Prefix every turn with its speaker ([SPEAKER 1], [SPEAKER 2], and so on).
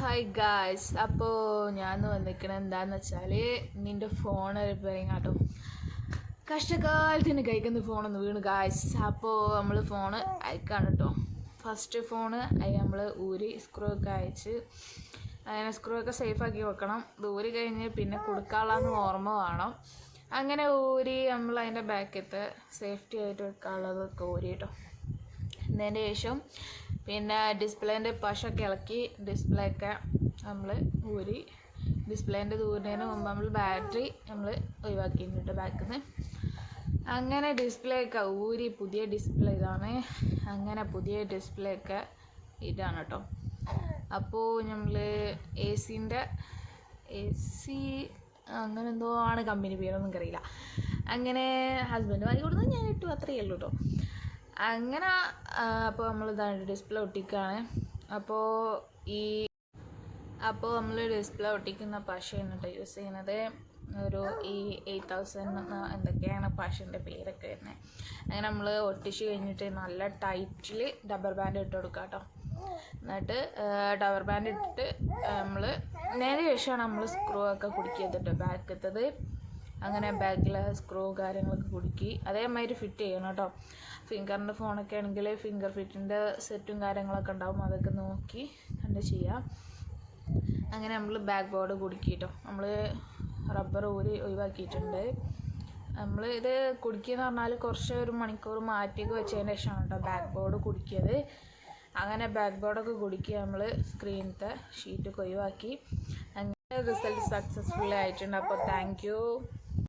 [SPEAKER 1] Hi guys, അപ്പോൾ ഞാൻ വന്നിരിക്കണത് എന്താണെന്ന് വെച്ചാൽ നിൻ്റെ ഫോൺ റിപ്പയറിങ് ആട്ടോ. കഷ്ടകാലത്തിന് കഴിക്കുന്ന ഫോണൊന്ന് വീണ് ഗായ്സ്. അപ്പോൾ നമ്മൾ ഫോണ് അയക്കാണ് കേട്ടോ. ഫസ്റ്റ് ഫോണ് നമ്മൾ ഊരി സ്ക്രൂ ഒക്കെ അയച്ച് അങ്ങനെ സ്ക്രൂ ഒക്കെ സേഫാക്കി വെക്കണം. ഇത് ഊരി കഴിഞ്ഞ് പിന്നെ കൊടുക്കാനുള്ളതെന്ന് ഓർമ്മ വേണം. അങ്ങനെ ഊരി നമ്മൾ അതിൻ്റെ ബാക്കത്തെ സേഫ്റ്റി ആയിട്ട് വെക്കാനുള്ളതൊക്കെ ഊരി കേട്ടോ. അതിന് ശേഷം പിന്നെ ഡിസ്പ്ലേൻ്റെ പശൊക്കെ ഇളക്കി ഡിസ്പ്ലേ ഒക്കെ നമ്മൾ ഊരി ഡിസ്പ്ലേൻ്റെ ഊരുന്നതിന് മുമ്പ് നമ്മൾ ബാറ്ററി നമ്മൾ ഒഴിവാക്കിയിട്ടുണ്ട് ബാക്കിൽ നിന്ന്. അങ്ങനെ ഡിസ്പ്ലേ ഒക്കെ ഊരി പുതിയ ഡിസ്പ്ലേ ഇതാണ്. അങ്ങനെ പുതിയ ഡിസ്പ്ലേ ഒക്കെ ഇതാണ് കേട്ടോ. അപ്പോൾ നമ്മൾ എ സി അങ്ങനെ എന്തോ ആണ് കമ്പനി പേരൊന്നും അറിയില്ല. അങ്ങനെ ഹസ്ബൻഡ് വാങ്ങി കൊടുത്തത് ഞാൻ ഇട്ടു, അത്രയേ ഉള്ളൂ കേട്ടോ. അങ്ങനെ അപ്പോൾ നമ്മളിതാണ് ഡിസ്പ്ലേ ഒട്ടിക്കുകയാണ്. അപ്പോൾ നമ്മൾ ഡിസ്പ്ലേ ഒട്ടിക്കുന്ന പശയാണ് കേട്ടോ യൂസ് ചെയ്യുന്നത്. ഒരു 8000 എന്തൊക്കെയാണ് പശൻ്റെ പേരൊക്കെ വരുന്നത്. അങ്ങനെ നമ്മൾ ഒട്ടിച്ച് കഴിഞ്ഞിട്ട് നല്ല ടൈറ്റിൽ റബ്ബർ ബാൻഡ് ഇട്ട് കൊടുക്കുക കേട്ടോ. എന്നിട്ട് റബ്ബർ ബാൻഡ് ഇട്ടിട്ട് നമ്മൾ നേരെ ശേഷമാണ് നമ്മൾ സ്ക്രൂ ഒക്കെ കുടുക്കിയത് ബാക്കത്തത്. അങ്ങനെ ബാക്കിലെ സ്ക്രൂ കാര്യങ്ങളൊക്കെ കുടുക്കി അതേമാതിരി ഫിറ്റ് ചെയ്യണം കേട്ടോ. ഫിംഗറിൻ്റെ ഫോണൊക്കെ ആണെങ്കിൽ ഫിംഗർ ഫിറ്റിൻ്റെ സെറ്റും കാര്യങ്ങളൊക്കെ ഉണ്ടാവും, അതൊക്കെ നോക്കി കണ്ട് ചെയ്യാം. അങ്ങനെ നമ്മൾ ബാക്ക് ബോർഡ് കുടുക്കി കേട്ടോ. നമ്മൾ റബ്ബർ ഒഴിവാക്കിയിട്ടുണ്ട്. നമ്മൾ ഇത് കുടുക്കിയെന്ന് പറഞ്ഞാൽ കുറച്ച് ഒരു മണിക്കൂർ മാറ്റിയൊക്കെ വെച്ചതിന് ശേഷമാണ് കേട്ടോ ബാക്ക് ബോർഡ് കുടുക്കിയത്. അങ്ങനെ ബാക്ക് ബോർഡൊക്കെ കുടുക്കി നമ്മൾ സ്ക്രീനത്തെ ഷീറ്റൊക്കെ ഒഴിവാക്കി. അങ്ങനെ റിസൾട്ട് സക്സസ്ഫുള്ളി ആയിട്ടുണ്ട്. അപ്പോൾ താങ്ക് യു.